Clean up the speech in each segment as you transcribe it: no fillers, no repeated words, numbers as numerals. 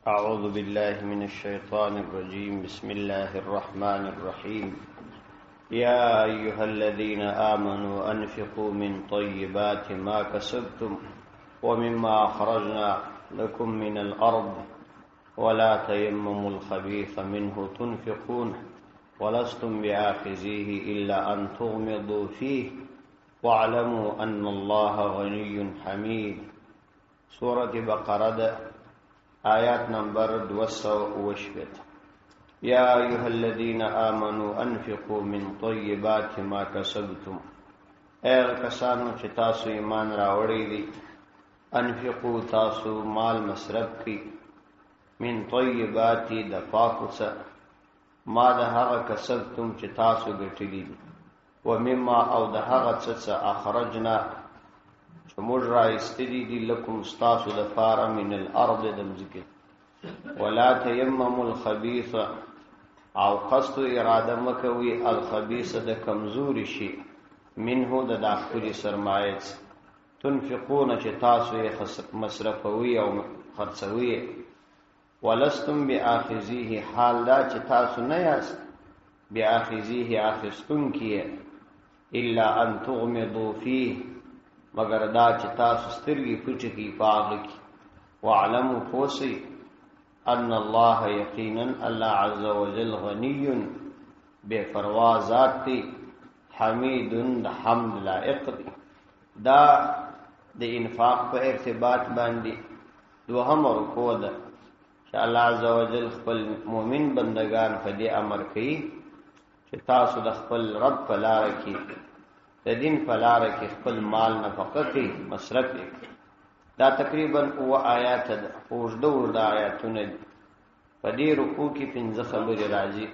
أعوذ بالله من الشيطان الرجيم. بسم الله الرحمن الرحيم. يا أيها الذين آمنوا أنفقوا من طيبات ما كسبتم ومما أخرجنا لكم من الأرض ولا تيمموا الخبيث منه تنفقون ولستم بآخذيه إلا أن تغمضوا فيه واعلموا أن الله غني حميد. سورة بقرة آیات نمبر 220. یا ایها الذین آمنوا انفقوا من طیبات ما کسبتم، اے کسانو چې تاسو ایمان راوړی دي، انفقوا تاسو مال مصرف کی، من طیبات د پاکو څه، ما د هغه کسبتم چې تاسو ګټلی دي، و مما او د هغه څه اخرجنا چې موږ راایستلی دي، لکم ستاسو د پاره، من الارض د مځکې، ولا تیمموا الخبیث او قصد اراده مکوي، الخبیث د کمزوري شي، منه د داخلي سرمایه، تنفقون چې تاسو یې مصرفوي او خرڅوي، ولستم بآخذیه حال دا چې تاسو نه یاست بآخذیه اخذتون کیه، الا ان تغمضوا فيه مگر دا چې تاسو سترګې پټې کی پاغ کی، واعلموا فوسی ان الله یقینا الله عز وجل غنی بے پروا ذات دی، حمید د حمد لائق دی. دا د انفاق په ارتباط باندې دوهم رکوع ده چې الله عز وجل خپل مؤمن بندگان په دې امر کوي چې تاسو د خپل رب په لار کې، د دین په لار کې خپل مال نفقه کوي، مصرف کوي. دا تقریبا او آیات ده، اوږده آیاتونه دي. په دې رکوع کې 15 خبرې راځي.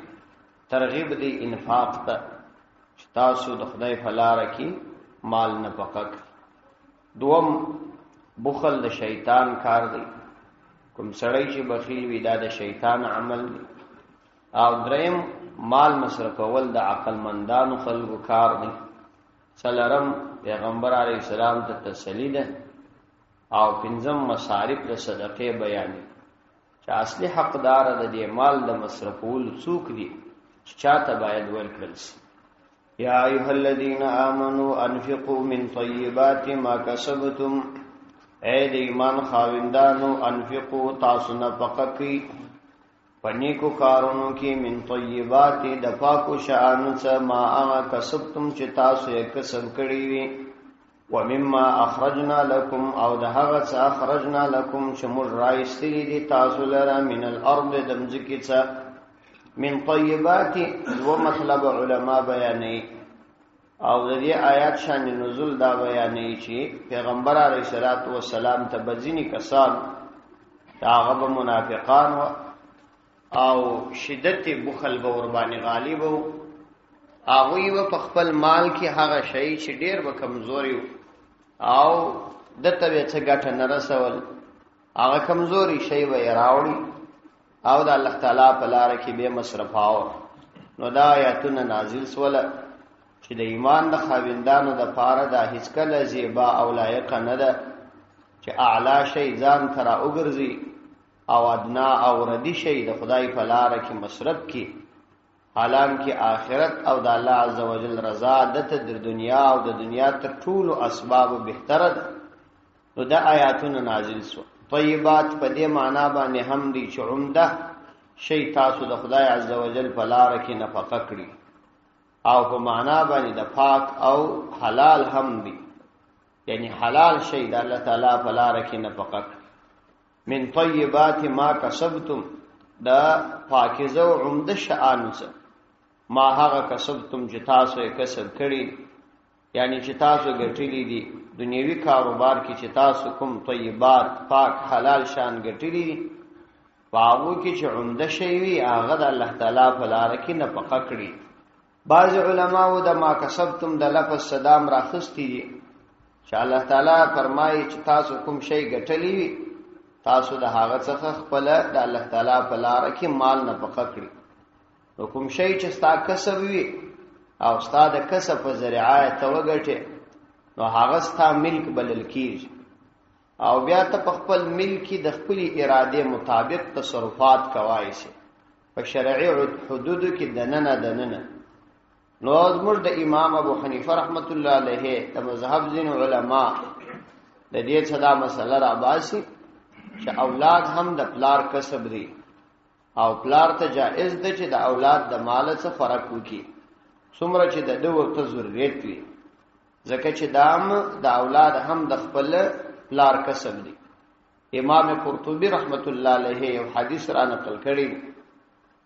ترغیب دی انفاق ته چې تاسو د خدای په لار کې مال نفقه کوي. دوم، بخل د شیطان کار دی، کوم سړی چې بخیل وي دا د شیطان عمل دی. او دریم، مال مصرفول د عقل مندانو خلکو کار دی. څلورم، پیغمبر علیه السلام ته تسلی ده. او پنځم، مصارف د صدقې بیان چې اصلي حقدار د دې مال د مصرفول څوک دي چې چاته باید ورکړل شي. یا ایها الذین آمنوا انفقوا من طیبات ما کسبتم، اے د ایمان خاوندانو، انفقوا تاسو نفقه کوئ پنیکو کارونو کې، من طیبات د پاکو شیانو څخه، ما هغه کسبتم چې تاسو یې کسب کړی وي، و مما اخرجنا لكم او د هغه څخه اخرجنا لكم چې موږ راایستلی دي تاسو لره، من الارض د مځکې څخه. من طیبات دو مطلب علما بیانوي، او د دې آیات شان نزول دا بیانوي چې پیغمبر علیه الصلاۃ والسلام ته بځینی کسان هغه منافقان او شدت بخل به ور باندې غالب وو، هغه په خپل مال کې هغه شی چې ډیر به کمزوري او د تبه څخه ګټه نه رسول، هغه کمزوري شی به راوړي او د الله تعالی په لار کې به مصرفاو. نو دا آیاتونه نازل سوله چې د ایمان د خاوندانو د پاره د هیڅ کله زیبا او لایق نه ده چې اعلی شی ځان تر اوګرځي او ادنا او ردی شی د خدای په لار کې مصرف کی، حالانکه آخرت او د الله عز وجل رضا د دنیا او د دنیا تر ټولو اسباب بهتره ده. نو دا آیاتونه نازل سو. طیبات په دې معنا باندې هم دي چې عمده شی تاسو د خدای عز وجل په لار کې نفقه کړی، او په معنا باندې د پاک او حلال هم دي، یعنی حلال شی د الله تعالی په لار کې نفقه کړی. من طیبات ما کسبتم، دا پاکیزه او عمده شیانو څخه، ما هغه کسبتم چې تاسو یې کسب کړی، یعنی چې تاسو ګټلی دي دنیوي کاروبار کې، چې تاسو کوم طیبات پاک حلال شان ګټلی دي، باغو کې چې عمده شی وي هغه د الله تعالی په لار کې نفقه کړی. بعض علماو د ما کسبتم د لفظ صدام راخستی دي چې الله تعالی فرمایي چې تاسو کوم شی ګټلی وي، تاسو د هغه څخه خپل د الله تعالی په لار کې مال نفقه کړی. نو کوم شی چې ستا کسب وي او ستا د کسب په ذریعه ته وګټې، نو هغه ستا ملک بلل کیږي. او بیا ته په خپل ملکی د خپل اراده مطابق تصرفات کوای شي په شرعي حدود کې دننه نو زموږ د امام ابو حنیفه رحمت الله علیه د مذهب ځین علما د دې صدا مسله را باسي چې اولاد هم د پلار کسب دي او پلار ته جائز ده چې د اولاد د مال څخه فرق وکړي څومره چې د دوه ته ضرورت وي ځکه چې دام د اولاد هم د خپل پلار کسب دي امام قرطبی رحمت الله علیه یو حدیث را نقل کړی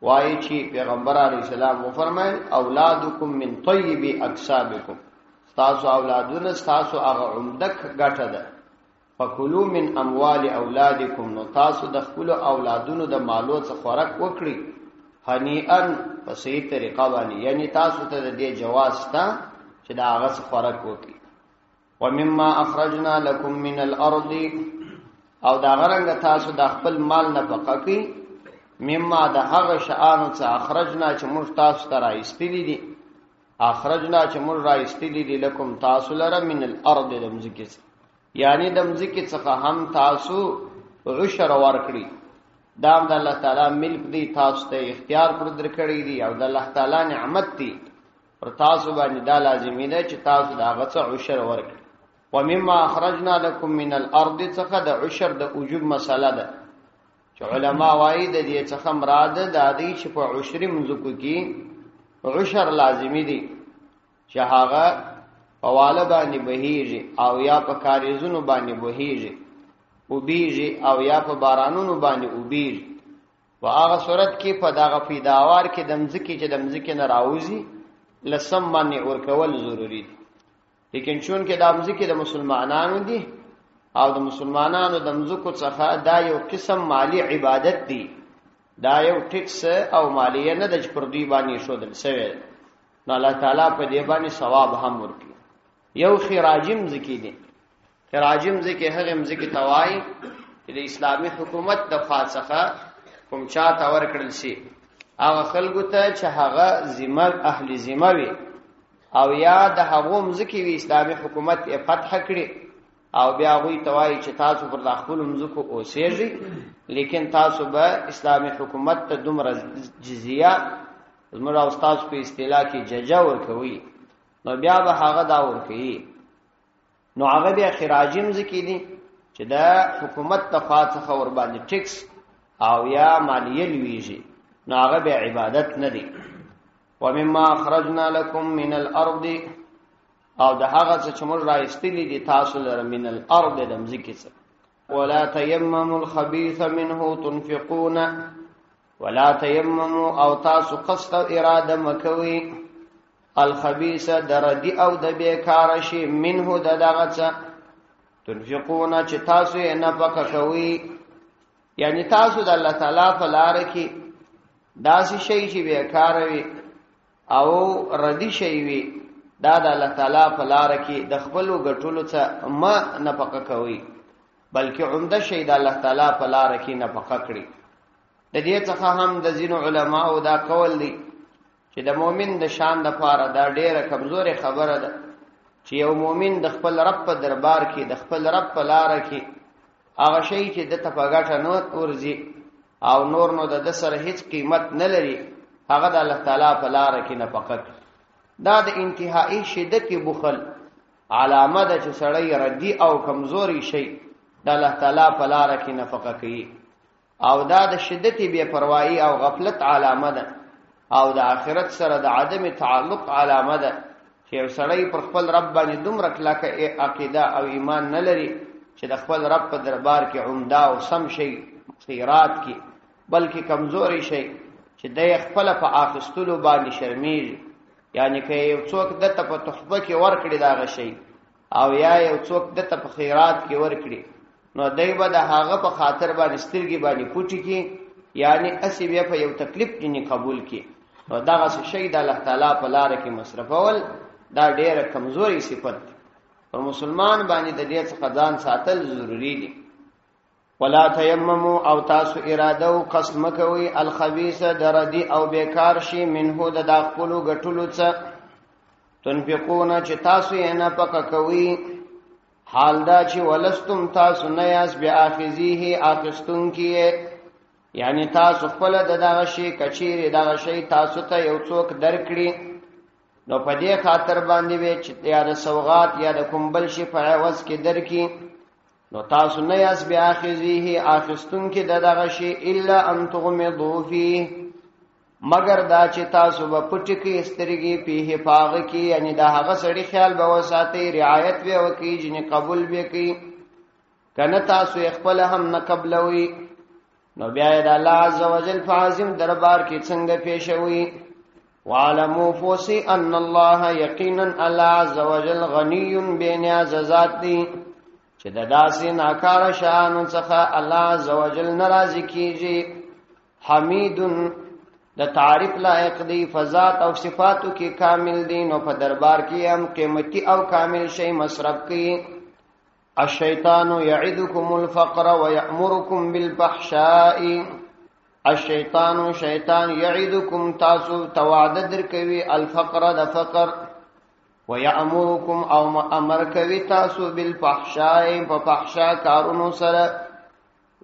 وایي چې پیغمبر علیه السلام فرمایل اولادکم من طیب اکسابکم تاسو اولادونه تاسو هغه عمده ګټه ده فکلوا من اموال اولادکم نو تاسو د خپل اولادونو د مالو څخه خوراک وکړي هنیئا په صحیح طریقه باندې یعنی تاسو ته د دې جواز تا چې دا هغه څخه خوراک وکړي ومما اخرجنا لكم من الارض او دا غرنګ تاسو د خپل مال نه بقکی مما د هغه شانو څخه اخرجنا چې موږ تاسو ته راایستلی دي اخرجنا چې موږ راایستلی دي لكم تاسو لره من الارض د مزکه یعنی د مزکه څخه هم تاسو عشر ورکړي دام د الله تعالی ملک دی تاسو ته اختیار پر درکړی دی او د الله تعالی نعمت دی پر تاسو باندې دا لازمي ده چې تاسو دا غڅ عشر ورکړي ومما اخرجنا لكم من الارض څخه د عشر د وجوب مسله ده چې علما وايي د دې څخه مراد د دې چې په عشر منځکو کې عشر لازمي دي چې هغه په واله باندې بهيږي او یا په کاریزونو باندې بهيږي او بیږي او یا په بارانونو باندې او بیږي په هغه صورت کې په دغه پیداوار کې د مځکه چې د مځکه نه راوځي لسم باندې ورکول ضروری دي لیکن چون کې د مځکه د مسلمانانو دي او د مسلمانانو د مځکو څخه دا یو قسم مالی عبادت دی دا یو ټیکس او مالیه نه د پردوی باندې شودل سوی نو الله تعالی په دې باندې ثواب هم ورکړي یو خراجم ذکی دي خراجم ذکی هغه مځکه توای چې د اسلامي حکومت د فاصخه کوم چا تا ورکړل شي هغه خلکو ته چې هغه ذمہ اهل ذمہ وي او یا د هغه مځکه وی اسلامي حکومت یې فتح کړي او بیا غوي توای چې تاسو پر خپل مځکو اوسېږي لیکن تاسو به اسلامي حکومت ته دومره جزیه زموږ استاد په اصطلاح کې ججا ورکوي نو بیا به هغه دا ورکوي نو هغه بیا خراجم ذکی دي چې دا حکومت ته فاصخه ور باندې ټیکس او یا مالیه لويږي نو هغه به عبادت نه دي ومما اخرجنا لكم من الارض او د هغه څه چې موږ راایستلی دي تاسو لره من الارض د مځکې څخه ولا تيمموا الخبيث منه تنفقون ولا تيمموا او تاسو قصد اراده مکوي الخبيث دردي او د بیکار شي منه د دغه څه تنفقون چې تاسو یې نه پک کوي یعنی تاسو د الله تعالی په لار کې داسې شي چې بیکار وي او ردی شي وي دا د الله تعالی په لار کې د خپل غټولو څخه ما نفقه کوي بلکې عمده شی د الله تعالی په لار کې نفقه کړی د دې څخه هم د زینو علماء دا قول دی چې د مؤمن د شان د پاره دا ډیره کمزوري خبره ده چې یو مؤمن د خپل رب په دربار کې د خپل رب په لار کې هغه شی چې د تپاګټه نو ورزي او نور نو د سره هیڅ قیمت نه لري هغه د الله تعالی په لار کې نفقه دا د انتهایی شدت بخل علامه ده چې سړی ردی او کمزوري شي د الله تعالی په لار کې نفقه کوي او دا د شدت بے پروايي او غفلت علامه ده او د آخرت سره د عدم تعلق علامه ده چې سړی پر خپل رب باندې دومره کلکه عقیده او ایمان نه لري چې د خپل رب په دربار کې عمده او سم شي خیرات کې بلکې کمزوري شي چې د خپل په اخستلو باندې شرمېږي یعنی که یو څوک دته په تحفه کې ورکړي دا غشي او یا یو څوک دته په خیرات کې ورکړي نو دای به د هغه په خاطر باندې سترګي باندې پوټي کې یعنی اسی بیا په یو تکلیف کې قبول کې نو دا غس شي د الله تعالی په لار کې مصرفول دا ډېر کمزوري صفت پر مسلمان باندې د دې څخه ځان ساتل ضروری دي ولا تيمموا او تاسو اراده او قسم کوي الخبيث دردي او بیکار شي منه د داخلو غټلو څخه تنفقون چې تاسو یې نه پک کوي حال دا چې ولستم تاسو نه یاس بیا اخذیه اخستون کیه، یعنی تاسو خپل د دغه شی کچیر دغه شی تاسو ته یو څوک درکړي، نو په دې خاطر باندې وي چې یا د سوغات یا د کوم بل شي په عوض کې درکې، نو تاسو نه یاس بیا اخذیه اخستون کې دغه شی الا ان تغمضوا فيه، مگر دا چې تاسو په پټ کې استرګي په پاغه کې، یعنی دا هغه سړي خیال به وساتي، رعایت به وکي، جن قبول به کوي، کنه تاسو خپل هم نه قبلوي، نو بیا د الله عزوجل فعظم دربار کې څنګه پیښوي. وعلموا فوسی ان الله یقینا الله عزوجل غنی بنیاز ذات دی، چې د داسې ناکاره شانو څخه الله عزوجل ناراضي کیږي. حمید د تعریف لایق دی، فذات او صفاتو کې کامل دی، نو په دربار کې هم قیمتي او کامل شی مصرف کوي. الشیطان یعدکم الفقر ویأمرکم بالفحشاء، الشیطان شیطان یعدکم تاسو توعد درکوي الفقر د فقر، ویأمرکم او امر کوي تاسو بالفحشاء په فحشا کارونو سره.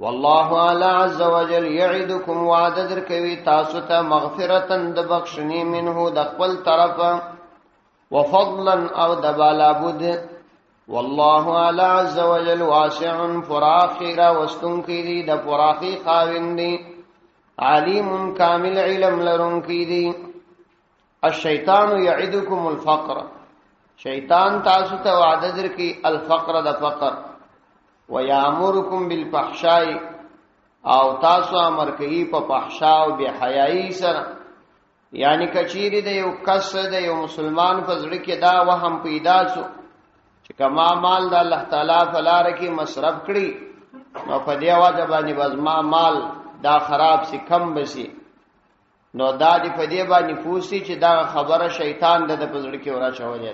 والله اعلی عز وجل یعدکم وعد درکوي تاسو ته مغفرتا د بخشنی منه د خپل طرفه، وفضلا او د بالا بود. والله اعلی عز وجل واسع فراخی را وستونکی دی، د فراخی خاوند دی، علیم کامل علم لرونکی دی. الشیطان یعدکم الفقر، شیطان تاسو ته وعده درکي الفقر د فقر، ویامرکم بالفحشاء او تاسو امر کوي په فحشاء او بے حیايي سره. یعنی کچيري د یو کس د یو مسلمان په ځړ کې دا وهم پیدا شو چې کما مال د الله تعالی په لار کې مصرف کړي، نو په دې وجه باندې بس ما مال دا خراب سي کم بسي، نو دا دې په دې باندې پوسي چې دا خبره شیطان د پزړ کې ورا چولې،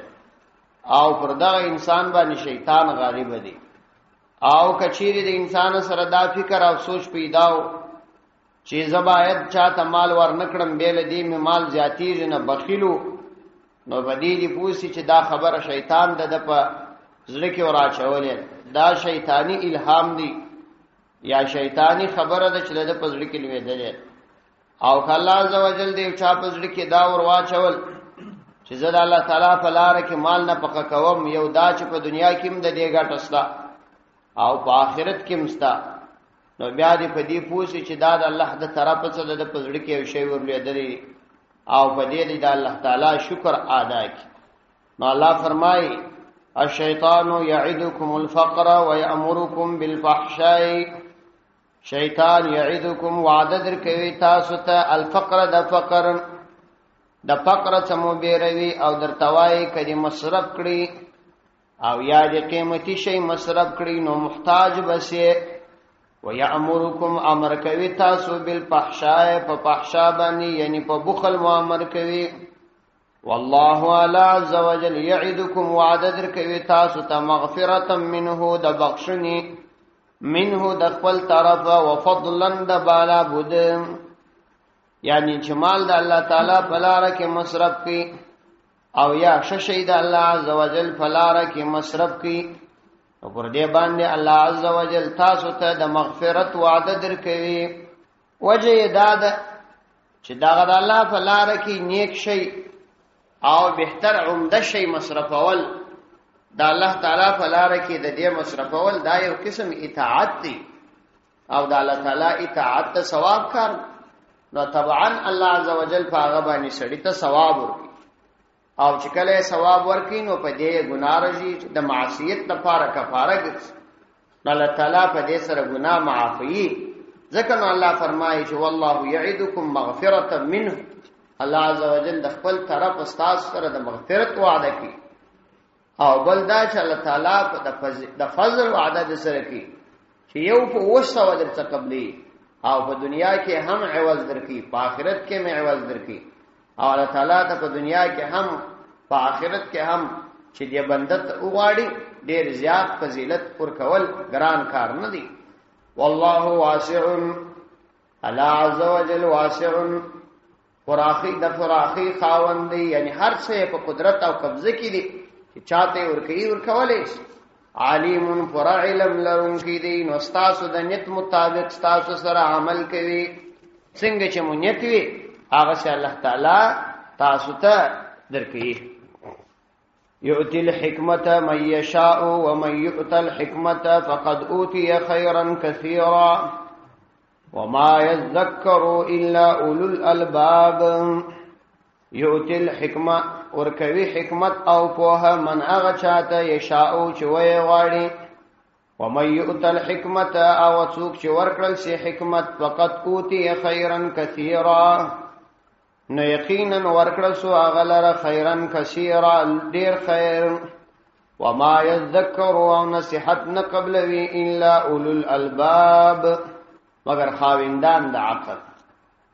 او پر دا انسان باندې شیطان غالب دی. او کچيري د انسان سره دا فکر او سوچ پیداو چې زباید چاته مال ور نکړم بیل دې می مال زیاتیږي نه بخیلو، نو بدی دی پوسی چې دا خبره شیطان د په زړه کې ورا چولې، دا شیطانی الهام دی یا شیطانی خبره ده چې د په زړه کې لویدلې. او الله عزوجل دې چا په زړه کې دا ور واچول چې زه د الله تعالی په لار کې مال نه پخه کوم، یو دا چې په دنیا کې هم د دې ګټستا او په آخرت کې مستا، نو بیا دې په دې پوسی چې دا د الله د طرفه څخه د په زړه کې یو شی ورلېدلې، او په دې د الله تعالی شکر ادا کی. نو الله فرمای الشیطان یعدکم الفقر ویأمرکم بالفحشاء، شیطان یعدکم وعد درکوي تاسو ته الفقر د فقر، د فقر څمو بیروي او درتوای کدي مصرف کړي او یا د قیمتي شی مصرف کړي نو محتاج بسي. ويأمركم امر کوي تاسو بالفحشاء په فحشا باندې، یعنی په بخل مو امر کوي. والله اعلی عز وجل یعدکم وعد درکوي تاسو ته مغفرتا منه د بخشنی، منه د خپل طرفه، وفضلا د بالا بود، یعنی چې مال د الله تعالی په لار کې مصرف کړي او یا ششی د الله عز وجل په لار کې مصرف کړي، او پر دې باندې الله عز وجل تاسو ته د مغفرت وعده درکوي. وجه داد چې دا د الله په لار کې نیک شی او بهتر عمده شی مصرفول، د الله تعالی په لار کې د دې مصرفول دا یو قسم اطاعت دی، او د الله تعالی اطاعت ته ثواب کار، نو طبعا الله عز وجل په هغه باندې سړی ته ثواب ورکړي، او چې کله ثواب ورکړي نو په دې ګناه راځي د معصیت لپاره کفاره ګرځي، الله تعالی په دې سره ګناه معافي. ځکه نو الله فرمایي چې والله یعدکم مغفرة منه، الله عز وجل د خپل طرف استاد سره د مغفرت وعده کوي. او بل دا چې الله تعالی د فضل وعده د سره کوي چې یو په وسه ودر څخه قبلي، او په دنیا کې هم عوض درکړي، په آخرت کې هم عوض درکړي، او الله تعالی ته په دنیا کې هم په آخرت کې هم چې دې بندت وغواړي ډېر زیات فضیلت پر کول ګران کار نه دی. والله واسع، الله عز وجل واسع فراخی د فراخی خاوند دی، یعنی هر څه په قدرت او قبضه کې دی چې چاته ورکوي ورکولې، علیم پر علم لرونکی دی. نو ستاسو د نیت مطابق ستاسو سره عمل کوي. څنګه چې مونږ نیت وي هغه سي الله تعالی تاسو ته درکړي. یؤتی الحکمت من یشاء ومن یؤت الحکمت فقد اوتی خیرا کثیرا وما یذکر الا اولو الالباب. یؤتی الحکمت ورکوي حکمت او پوهه من هغه چاته یشاء چې وی غواړي. ومن یؤت الحکمت او څوک چې ورکړل سي حکمت فقد اوتی خیرا کثیرا نو یقینا ورکړل سو هغه لره خیرا کثیرا ډیر خیر. وما یذکر او نصیحت نه قبلوي الا اولو الالباب مگر خاوندان د عقل.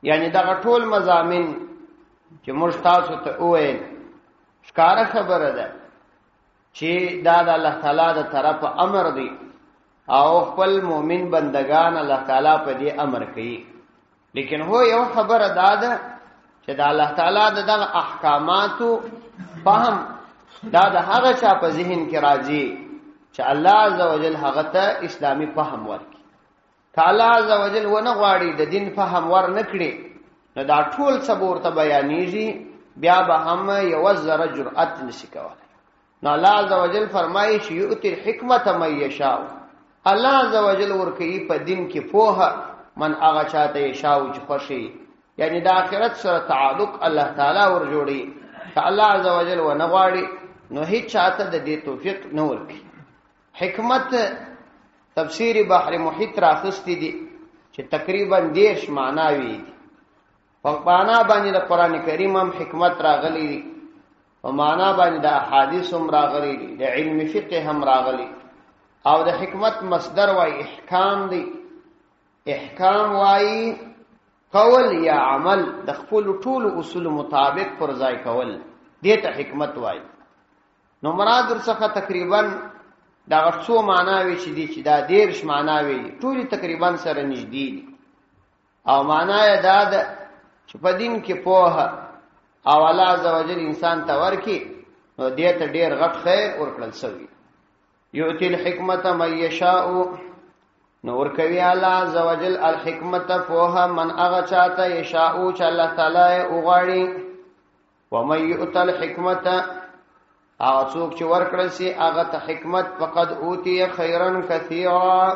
یعنی دا ټول مضامین چې موږ تاسو ته وایي ښکاره خبره ده چې دا د الله تعالی د طرف امر دی او خپل مؤمن بندگان الله تعالی په دې امر کوي. لیکن هو یو خبره ده چې د الله تعالی د احکاماتو فهم دا د هغه چا په ذهن کې راځي چې الله عزوجل هغه ته اسلامي فهم ورکړي. تعالی عزوجل ونه غواړي د دین فهم ور نکړي نو دا ټول صبر ته بیانېږي بیا به هم یو ذره جرأت نشي کولای. نو الله عزوجل فرمایي چې یؤتی الحکمت من یشاء. الله عزوجل ورکړي په دین کې پوهه من هغه چاته یشاء چې خوشي. یعنی د آخرت سره تعلق الله تعالی ور جوړي. ته الله عزوجل و نه غواړي نو هیڅ چاته د دې توفیق نه ورکړي. حکمت تفسیر بحر محیط راخستی دي چې تقریبا 10 معناوي دي. په معنا باندې د قران کریم هم حکمت راغلي دي او معنا باندې د احادیث هم راغلي دي، د علم فقه هم راغلي. او د حکمت مصدر وای احکام دی. احکام وای قول یا عمل د خپل ټول اصول مطابق پر ځای کول دې ته حکمت وای. نو مراد ورڅخه تقریبا دا څو معناوي چې دي چې دا 10 معناوي ټول تقریبا سره نږدې دي. او معنا یې دا ده چې په دین کې پوهه او الله عزوجل انسان ته ورکی نو دې ته ډیر غټ خیر ورکړل شوی. یؤتی الحکمت من یشاء نو ورکوي الله عزوجل الحکمت پوهه من هغه چاته یشاء چې الله تعالی وغواړي. ومن یؤت الحکمت او څوک چې ورکړل سي هغه ته حکمت فقد اوتی خیرا کثیرا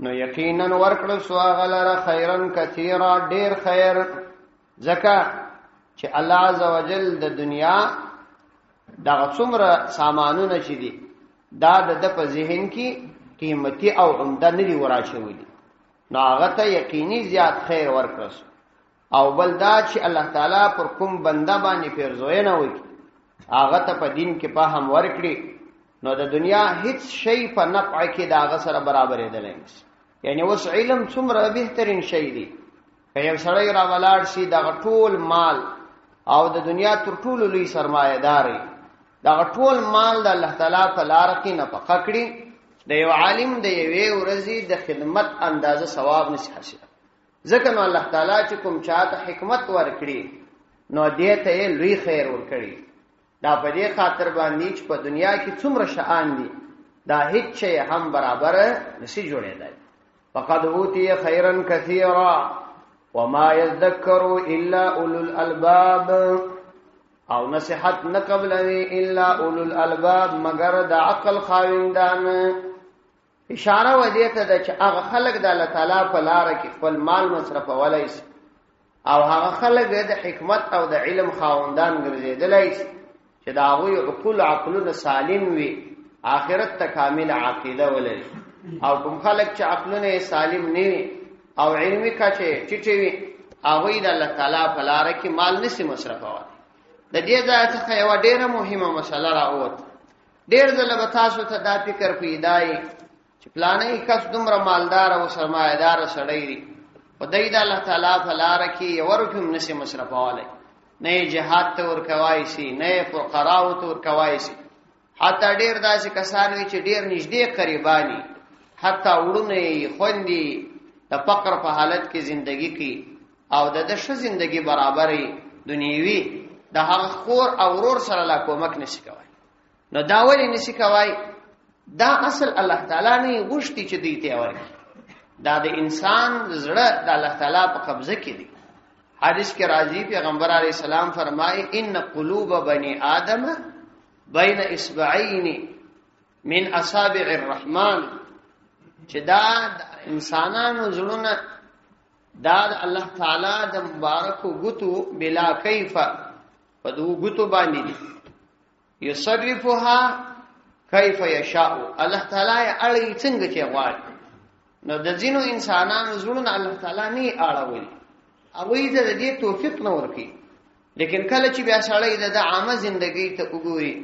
نو یقینا ورکړل سو هغه لره خیرا کثیرا ډیر خیر. ځکه چې الله عزوجل د دنیا دا څومره سامانونه چې دي دا د په ذهن کې قیمتي او عمده نه دي وراشوي دي نو هغه ته یقیني زیات خیر ورکړل. او بل دا چې الله تعالی پر کوم بنده باندې پیرزوینه وکړي هغه ته په دین کې فهم ورکړي نو د دنیا هیڅ شی په نفع کې دا هغه سره برابرې ده نه. یعنی اوس علم څومره بهترین شی دی. که یو سړی را ولاړ شي دا ټول مال او د دنیا تر ټولو لوی سرمایه داري دا ټول مال د الله تعالی په لار کې نفقه کړي د یو عالم د یوې ورځې د خدمت اندازه ثواب نشي حاصل. ځکه نو الله تعالی چې کوم چاته حکمت ورکړي نو دې ته لوی خیر ورکړي. دا په دې خاطر باندې چې په دنیا کې څومره شان دي دا هیڅ شی هم برابر نشي جوړېدای. فقد اوتی خیرا کثیرا وما یذکر الا اولو الالباب او نصیحت نه قبلوي الا اولو الالباب مگر د عقل خاوندان. اشاره ودی ته د چې هغه خلق د الله تعالی په لار کې خپل مال مصرفولای شي او هغه خلق د حکمت او د علم خاوندان ګرځیدلای شي چې دا غوی عقلونه سالم وي آخرت ته کامل عقیده ولري. او کوم خلق چې عقلونه سالم نه وي او علمي کچه چټوي هغه د الله تعالی په لار کې مال نشي مصرفوي. د دې ځای څخه یو ډیره مهمه مسله راووت. ډیر ځله به تاسو ته دا فکر پیدای چې پلانې کس دومره مالدار او سرمایه‌دار سړی دی په دې د الله تعالی په لار کې یو رقم نشي مصرفوالای. نه جهاد ته ورکوای شي نه فقراو ته ورکوای شي. حتی ډیر داسې کسان وي چې ډیر نږدې قریبانی حتی وړونه خوندي د فقر په حالت کې ژوندۍ کوي او د ښه ژوندۍ برابرې دنیوي د هغه خور او ورور سره لا کومک نشي کوي. نو دا ولې نشي کوي؟ دا اصل الله تعالی نه غوښتي چې دوی ته ورکړي، دا د انسان زړه د الله تعالی په قبضه کې دی. حدیث کې راځي پیغمبر علیه السلام فرمایي ان قلوب بني آدم بین اصبعین من اصابع الرحمن، چې دا انسانانو زړونه دا د الله تعالی د مبارکو ګوتو بلا کیف په دو ګوتو باندې دي، یصرفها کیف یشاء، الله تعالی اړي څنګه چې غواړي. نو د ځینو انسانانو زړونه الله تعالی نه اړولي، هغه د دې توفیق نه ورکي. لیکن کله چې بیا سړی د عامه ژوندۍ ته وګوري،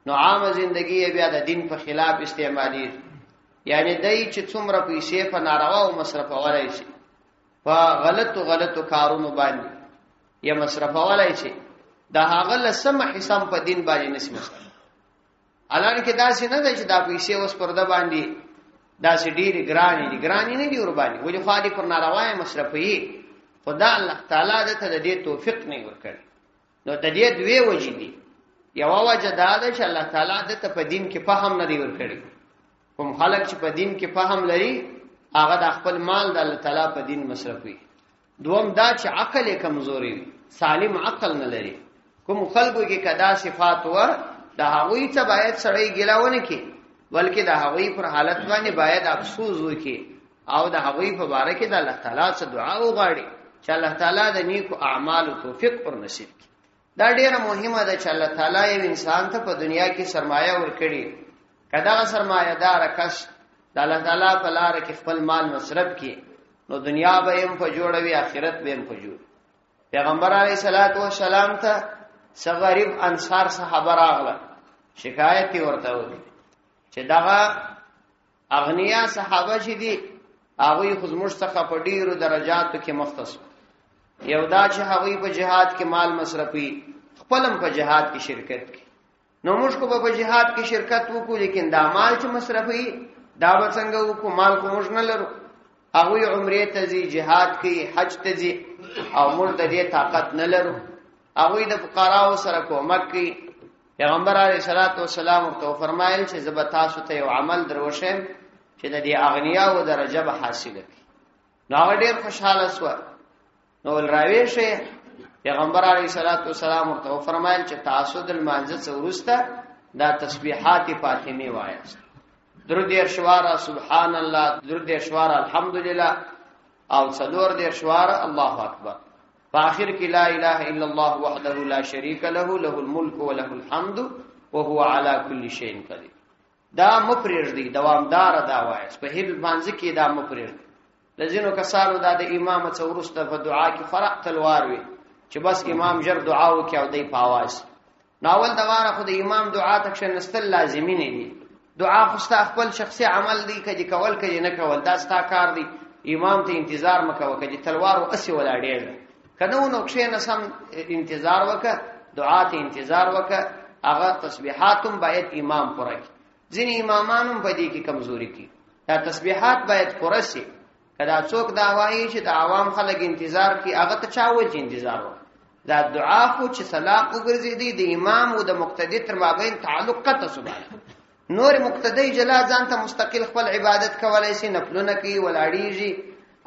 نو عامه ژوندۍ بیا د دین په خلاف استعمالي، یعنی دای چې څومره پیسې په ناروا او مصرفولای شي، په غلطو کارونو باندې یا مصرفولای شي، دا هغه لسمه حساب په دین باندې نشي مصرف. الان کې دا څه نه دی چې دا پیسې اوس پرده باندې دا سې ډېری ګرانی نه دی ور باندې، ولې خو دې پر ناروا مصرفي، خدا الله تعالی د دې توفیق نه ورکړي. نو د دې دوه وجې دي، یو وجه دا ده چې الله تعالی د ته په دین کې فهم نه دی ورکړي. کوم خلک چې په دین کې فهم لري هغه د خپل مال د الله تعالی په دین مصرفي. دوم دا چې عقل یې کمزوري وي، سالم عقل نه لري. کوم خلکو کې کدا صفات و د هغوی ته باید سړی ګیلاونه کې، بلکې د هغوی پر حالت باندې باید افسوس وکړي او د هغوی په باره کې د الله تعالی څخه دعا وغواړي چې الله تعالی د نیکو اعمالو توفیق پر نصیب کړي. دا ډیره مهمه ده چې الله تعالی یو انسان ته په دنیا کې سرمایه ورکړي. کدا سرمایه دار کس د الله تعالی په لار کې خپل مال مصرف کړي، نو دنیا به هم په جوړوي، آخرت به هم په جوړ. پیغمبر علیه الصلاۃ والسلام ته څو غریب انصار صحابه راغله، شکایت ورته وکړي چې دغه اغنیا صحابه چې دي هغه خو زموږ څخه په ډیرو درجاتو کې مختص، یو دا چې هغه په جهاد کې مال مصرفي، خپلم په جهاد کې شرکت کوي. نو موږ کو په جهاد کې شرکت وکړو، لیکن دا مال چې مصرفي دا به څنګه وکړو؟ مال کو موږ نه لرو. هغه عمره ته ځي، جهاد کوي، حج ته ځي، او موږ د دې طاقت نه لرو. هغه د فقراو سره کومک کوي. پیغمبر علیه الصلاۃ والسلام ورته فرمایل چې زب تاسو ته یو عمل دروښم چې د دې اغنیاو درجه به حاصله کړي. نو هغه ډیر خوشاله شو. نو راوي شي پیغمبر علیه الصلاۃ والسلام ورته فرمایل چې تاسو د مانځه څورسته دا تسبیحات فاطمه وایاست، درود یې شواره سبحان الله، درود یې شواره الحمدلله، او څلور دې شواره الله اکبر. په اخر کې لا اله الا الله وحده لا شريك له له الملك وله الحمد وهو على كل شيء قدير. دا مفرج دی، دوامدار دا وایس. په هیل باندې کې دا مفرج. لذینو کسانو دا د امام څورسته په دعا کې فرق تلوار وي چې بس امام جر دعا وکي او دی په आवाज. ناول دا واره خو د امام دعا تک شنستل لازمي نه دي. دعا خو ستا خپل شخصي عمل دی، کدي کول کدي نه کول دا ستا کار دی. امام ته انتظار مکو، کدي تلوار او اسی ولاړې کنه نو کښې نه سم انتظار وکړه، دعا ته انتظار وکړه. هغه تسبیحاتم باید امام پوره کړي. ځینې امامانو په دې کې کمزوري کوي. دا تسبیحات باید پوره شي. کدا څوک دا وایي چې د عوام خلک انتظار کوي، هغه ته چا وایي چې انتظار وکړي؟ دا دعا خو چې صلاح وګرځېدي د امام او د مقتدی تر مابین تعلق قطع سبحانه. نور مقتدی جلا ځان ته مستقل خپل عبادت کولای شي، نفلونه کوي، ولاړیږي،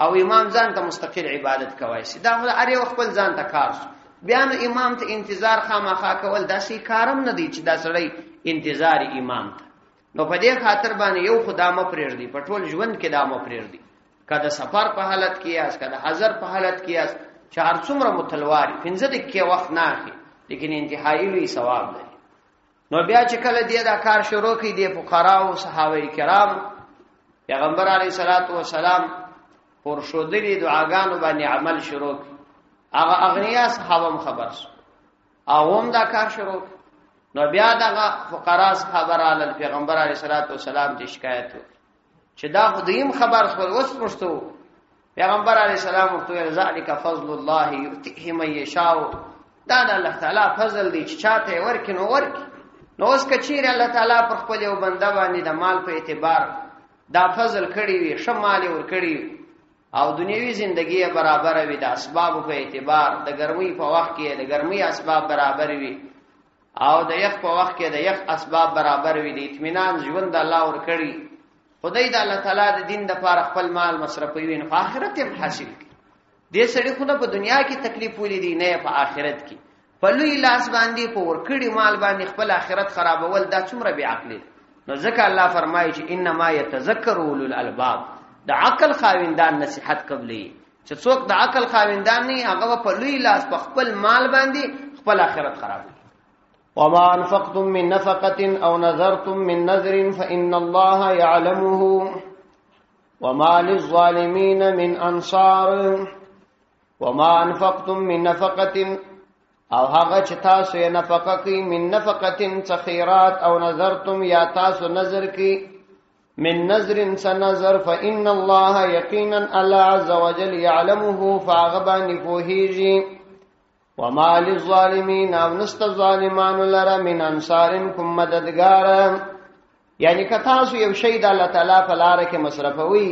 او امام ځان ته مستقل عبادت کوي شي. دا هر یو خپل ځان ته کار شو. بیا نو امام ته انتظار خامخا کول دا شي کارم نه دی چې دا سړی انتظار امام ته. نو په دې خاطر باندې یو خدامه پرېږدي، په ټول ژوند کې دا مو پرېږدي. کله سفر په حالت کې یاست، کله حضر په حالت کې یاست، چې هر څومره متلواري 15 دقیقې وخت نه اخلي، لیکن انتهایی لوی ثواب لري. نو بیا چې کله دې دا کار شروع کړي، د فقراو او صحابه کرام پیغمبر علیه الصلاۃ والسلام پر شودلی دعاګانو باندې عمل شروع کړ. هغه اغنیا صحابه خبر شو او هم دا کار شروع. نو بیا دغه فقرا صحابه را پیغمبر علیه الصلاۃ والسلام ته شکایت وکړه چې دا خدایم خبر خپل وس پښتو. پیغمبر علیه السلام ورته ذالک فضل الله یؤتیه من یشاء. دا د الله تعالی فضل دی چې چاته ورکې نو ورکې. نو اوس کچیر الله تعالی پر خپل یو بنده باندې د مال په اعتبار دا فضل کړی وي، شمال ور کړی او دنیوي زندگی برابر وي، د اسباب په اعتبار د ګرمۍ په وخت کې د ګرمۍ اسباب برابر وي، او د یخ په وخت کې د یخ اسباب برابر وي، د اطمینان ژوند الله ورکړي، خدای د الله تعالی د دین د لپاره خپل مال مصرفوي نو په آخرت هم حاصل کی. دې سړي خو په دنیا کې تکلیف ولیدي نه په آخرت کې. په لوی لاس باندې په ورکړي مال باندې خپل آخرت خرابول دا څومره بی عقلی. نو ځکه الله فرمایي چې انما يتذكر اولو الالباب، د عقل خاوندان نصيحت قبلي. چې څوک د عقل خاوندان نه هغه په لوی لاس په خپل مال باندې خپل آخرت خرابوي. وما انفقتم من نفقة او نذرتم من نذر فإن الله يعلمه وما للظالمين من انصار. وما انفقتم من نفقة او هغه چې تاسو یې نفقه کوي، من نفقة خیرات، او نذرتم یا تاسو نظر کوي، من نظر سنظر، فإن الله یقینا الله عز وجل يعلمه فاغبان فوهیږي. وما للظالمین او نست ظالمان لرا من انصار کوم مددگار. یعنی که تاسو یو شی د الله تعالی په لار کې مصرفوي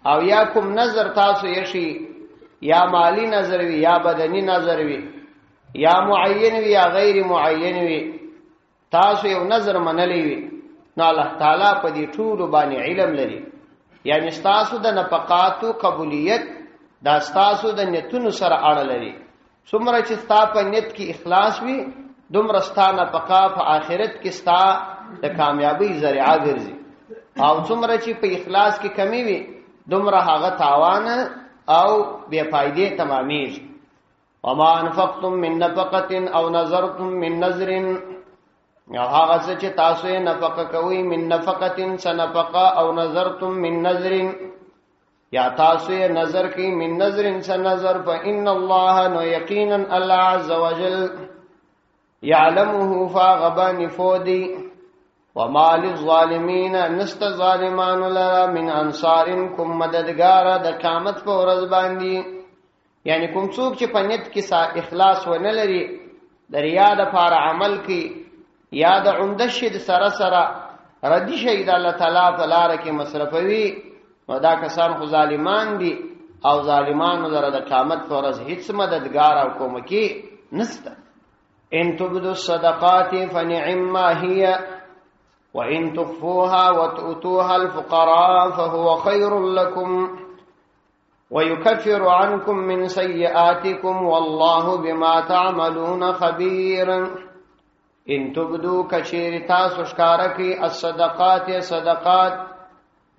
او یا کوم نظر تاسو یې شي، یا مالی نظر وي یا بدنی نظر وي یا معین وي یا غیر معین وي، تاسو یو نظر منلی وي، نو الله تعالی په دې ټول باندې علم لري. یعنی تاسو د نفقاتو قبولیت دا تاسو د نیتونو سره اړه لري. څومره چې تاسو په نیت کې اخلاص وي، دومره ستاسو نفقه په آخرت کې ستاسو د کامیابی ذریعہ ګرځي. او څومره چې په اخلاص کې کمی وي، دومره هغه تاوان او بے فائدې تمامېږي. وما انفقتم من نفقة او نذرتم من نذر، یا هغه چې تاسو یې نفقه کوي، من نفقة سنفقه، او نذرتم من نذر یا تاسو یې نظر کوي، من نذر سنظر، فإن الله نو یقینا الله عز وجل يعلمه فاغبان فودي. وما للظالمین نست ظالمان لرا من انصار کوم مددگار د قیامت په ورځ باندې. یعنی کوم څوک چې په نیت کې اخلاص ونه لري، د ریا لپاره عمل کوي یا د عمده شي د سره سره ردی شي د الله تعالی په لار کې مصرفوي، نو دا کسان خو ظالمان دي او ظالمانو لره د قیامت په ورځ هیڅ مددگار او کومکی نشته. ان تبدوا الصدقات فنعما هي وان تخفوها وتؤتوها الفقراء فهو خير لكم ويكفر عنكم من سيئاتكم والله بما تعملون خبير. ان تبدو کچیر تاسو ښکارکی الصدقات صدقات،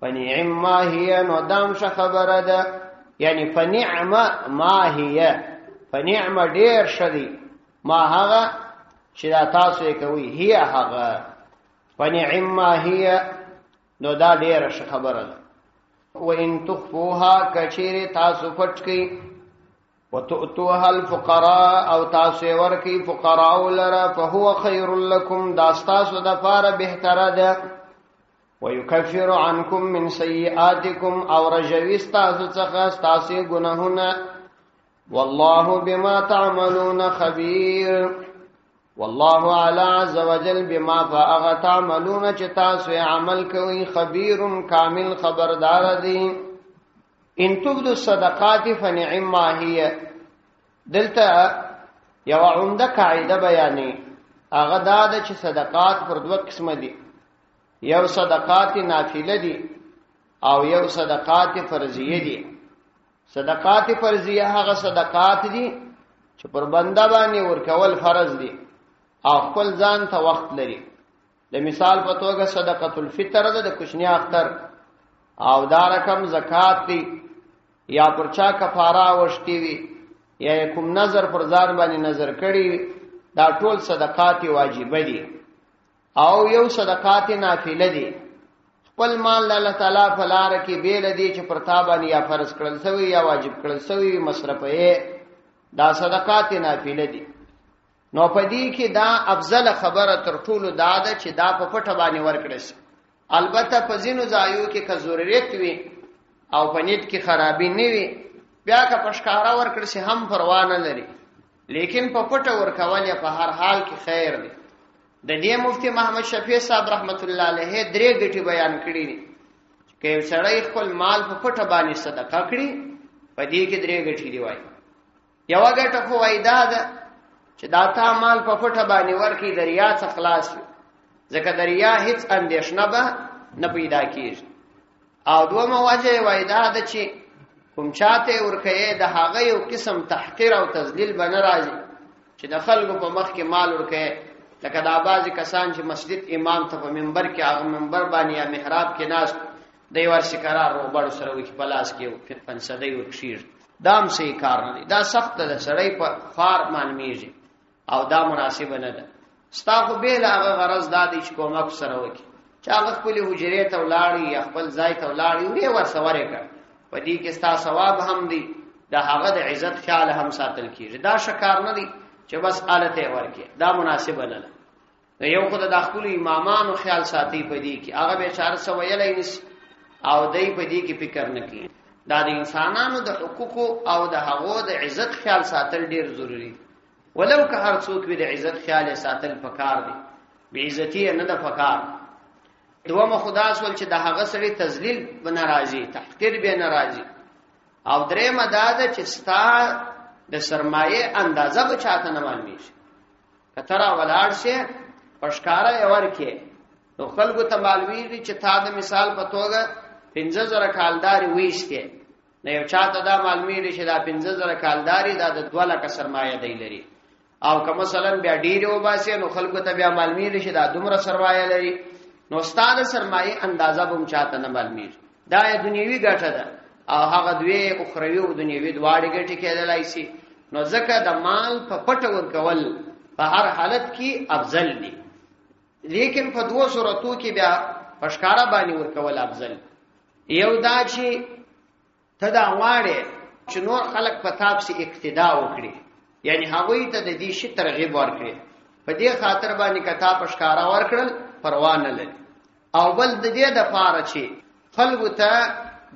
فنعما هي نو دام ش خبره ده. یعنی فنعم ما هي، فنعم ډیر شدی ما هغه چې دا تاسو یې کوي، هي هغه فنعما هي نو دا ډیر ش خبره ده. وَإِن تُخْفُوهَا کچیر تاسو پټ کی، وَتُؤْتُوهَا الْفُقَرَاءَ او تاسو ورکی فقراء لرا، فهو خیر لکم دا تاسو د پاره بهتره ده. وَيُكَفِّرُ عَنْكُم مِّن سَيِّئَاتِكُمْ او رجوي تاسو څخه تاسو ګناهونه. والله بما تعملون خبير. والله على عز وجل بما فاغ تعملون چې تاسو عمل کوي خبير کامل خبردار دي. ان تبدوا الصدقات فنعما هي، دلته یو عمده قاعده بیانې، هغه دا ده چې صدقات پر دوه قسمه دي، یو صدقات نافله دي او یو صدقات فرضیه دي. صدقات فرضیه هغه صدقات دي چې پر بنده باندې ورکول فرض دي او خپل ځان ته وخت لري. د مثال په توګه صدقۃ الفطر ده د کوچنی اختر، او دا رقم زکات دی، یا پر چا کفاره وشتي وي، یا کوم نظر پر ځان باندې نظر کړی، دا ټول صدقات واجب دي. او یو صدقات نافله دي، خپل مال الله تعالی په لار کې بیل دي چې پر تا باندې یا فرض کړل شوی یا واجب کړل شوی مصرفه، دا صدقات نافله دي. نو پدې کې دا افضل خبره تر ټولو دا ده چې دا په پټه باندې ورکړل شي. البته په ځینو ځایو کې که ضرورت وي او په نیت کې خرابي نه وي، بیا که پښکارا ورکړل شي هم پروا نه لري، لیکن په پټه ورکول په هر حال کې خیر دی. د دې مفتی محمد شفیع صاحب رحمت الله علیه درې ګټي بیان کړی دي چې سړی خپل مال په پټه باندې صدقه کړي، په دې کې درې ګټي دی. وایي یو ګټه خو وای دا ده چې دا تا مال په پټه باندې ورکی دریا څخه خلاص ځکه دریا هیڅ اندیشنه به نه پیدا کیږي. او دومره وجه وای دا د چې کوم چاته ورکه د هغه یو قسم تحقیر او تذلیل بنه راځي چې د خلکو په مخ کې مال ورکه، لکه دا بعضی کسان چې مسجد امام ته په منبر کې هغه منبر باندې یا محراب کې ناس دی ورسې قرار روبړ سره وي پلاس کې فنسدی ورکشیر، دام سي کار نه دی، دا سخت ده، سړی په خار مانمیږي او دا مناسبه نه ده. ستاسو به لا هغه غرض دادی چې کومک سره وکي چې هغه خپل حجرې ته ولاړی یا خپل ځای ته ولاړی وی ورسوره کړ، په دې کې ستاسو ثواب هم دی، دا هغه د عزت خیال هم ساتل کیږي. دا شکار نه دی چې بس آلته ورکه، دا مناسبه نه ده. یو خدای د خپل امامانو خیال ساتي په دې کې، هغه به 400 ویلای نس او دای په دې کې فکر نه کوي. دا د انسانانو د حقوق او د هغو د عزت خیال ساتل ډیر ضروری دی. ولو که هر څوک به د عزت خیال ساتل پکار دی، بی عزتی نه ده پکار. دومره خدا سول چې د هغه سړي تذلیل به ناراضي، تحقیر به ناراضي. او درېمه دا ده چې ستا د سرمایه اندازه به چاته نه معلومي شي. کتره ولاړ شي پښکارا یې ورکه نو خلکو ته معلومیږي چې تا د مثال په توګه 15000 کالداري وېشته، نه یو چاته دا معلومیږي چې دا 15000 کالداري دا د 2 لک سرمایه دی لري. او که مثلا بیا ډیره وباسي نو خلکو ته بیا معلومیږي چې دا دومره سرمایه لري، نو ستاد سرمایه اندازه به چاته نه معلومیږي. دا دنیوي ګټه ده او هغه دوی اخروی او دنیوي دواړه ګټه کېدلای شي. نو ځکه د مال په پټ ورکول په هر حالت کې افضل دي، لیکن په دوه صورتو کې بیا پښکارا باندې ورکول افضل. یو دا چې ته دا غواړې چې نور خلق په تاب سي اقتدا وکړي، یعنی هغه ته د دې شي ترغیب ورکړي، په دې خاطر باندې کتا پښکارا ورکړل پروا نه لري. او بل د دې د پاره چې خلکو ته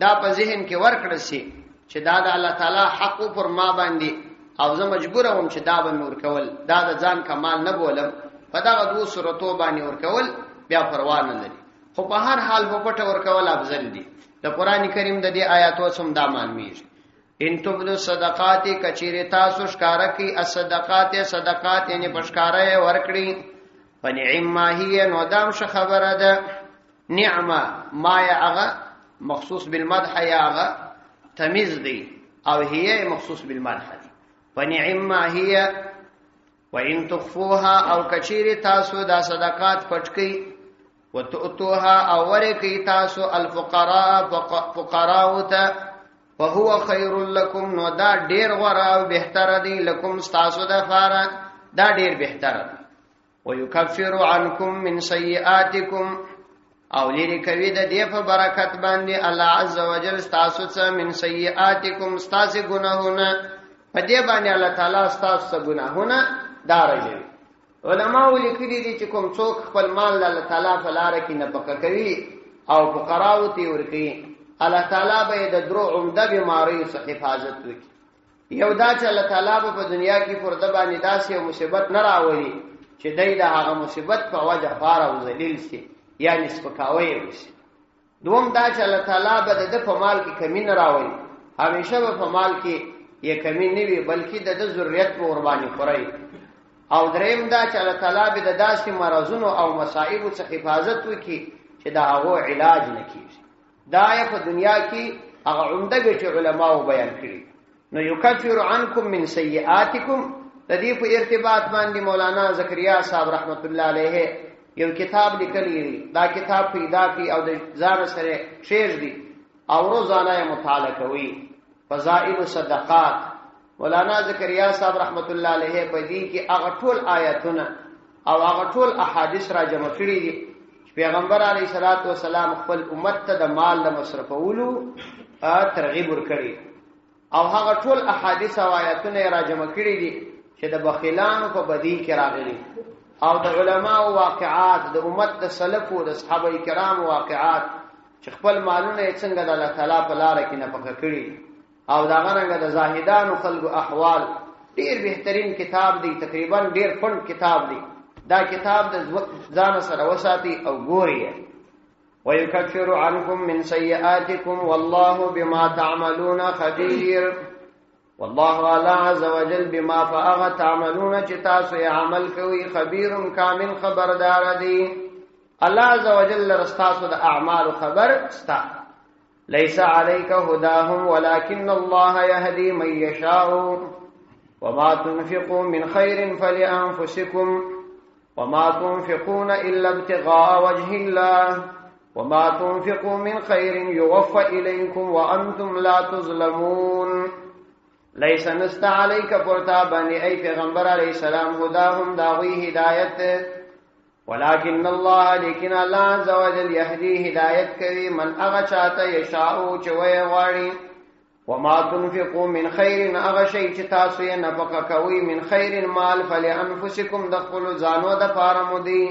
دا په ذهن کې ورکړل شي چې دا د الله تعالی حق پر ما باندې او زه مجبور وم چې دا به نور کول، دا د ځان کمال نه بولم، په دا دوه صورتو باندې ورکول بیا پروا نه لري. خو په هر حال په پټه ورکول افضل دي. د قران کریم د دې آیاتو سم دا معلومیږي. ان تبدو صدقات کچیره تاسو ښکارا کی الصدقات صدقات یعنی پښکارا ورکړي، فنعما هي نو دام ش خبره ده. نعمه ما یغه مخصوص بالمدح یغه تمیز دی او هي مخصوص بالمدح دی. فنعما هي وان تخفوها او کچیره تاسو دا صدقات پټکی وتؤتوها او ورکی تاسو الفقراء فقراء ته وهو خير لكم نو دا ډیر غوړه او بهتر دی لكم تاسو د فاره دا ډیر بهتر دی. ويكفر عنكم من سيئاتكم او لری کوي د دې په برکت باندې الله عز وجل تاسو څخه من سيئاتكم تاسو ګناهونه په دې باندې الله تعالی تاسو ګناهونه دارجي. علماء لیکلي دي چې کوم څوک خپل مال الله تعالی په لار کې نه پکې کوي او فقراو ته ورکي، الله تعالی به د درو عمده بیماری څخه حفاظت وکړي. یو دا چې الله تعالی په دنیا کې پرده باندې داسې مصیبت نه راوړي چې دای د هغه مصیبت په وجه فار او ذلیل شي یعنی سپکاوی وشي. دوم دا چې الله تعالی به د په مال کې کمی نه راوړي، همیشه په مال کې یې کمی نه وي بلکې د ذریت په قرباني خوري. او دریم دا چې الله تعالی به د داسې مرزونو او مصائب څخه حفاظت وکړي چې دا هغه علاج نه کیږي. دا په دنیا کې هغه عمده ګټه علماو بیان کړي. نو یکفر عنکم من سیئاتکم د دې په ارتباط باندې مولانا زکریا صاحب رحمت الله علیه یو کتاب لیکلی دی. دا کتاب پیدا کی او د ځان سره شعر دی او روزانه مطالعه کوي. فضائل صدقات مولانا زکریا صاحب رحمت الله علیه په دې کې هغه ټول آیاتونه او هغه ټول احادیث را جمع کړي دي. پیغمبر علیه الصلاۃ والسلام خپل امت ته د مال د مصرفولو ترغیب ورکړي او هغه ټول احادیث او آیاتونه را جمع کړي دي چې د بخیلانو په بدی کې راغلي او د علماء واقعات د امت د سلف او د صحابه کرام واقعات چې خپل مالونه څنګه د الله تعالی په لار کې نفقه کړي او دا غننګ د زاهدانو خلقو احوال. ډیر بهترین کتاب دی، تقریبا ډیر فند کتاب دی. دا کتاب د ځان سره وساتي او ګوري. ويكفر عنكم من سيئاتكم والله بما تعملون خبير. والله الله عز وجل بما فاغ تعملون چې تاسو یې عمل کوي خبير کامل خبردار دی. الله عز وجل رستاسو د اعمال خبر استا. ليس عليك هداهم ولكن الله يهدي من يشاء وما تنفقوا من خير فلأنفسكم وما تنفقون إلا ابتغاء وجه الله وما تنفقوا من خير يوفى إليكم وأنتم لا تظلمون. ليس نست عليك پرتابانی ای پیغمبر علیہ السلام هداهم داوی هدایت ولكن الله لیکن الله عز وجل يهدي هدایت کوي من اغه چاته یشاء چوي غاړي وما تنفقوا من خير اغه شي چې تاسو یې نفقه کوي من خير مال فلانفسكم دخلوا زانو د فارمدي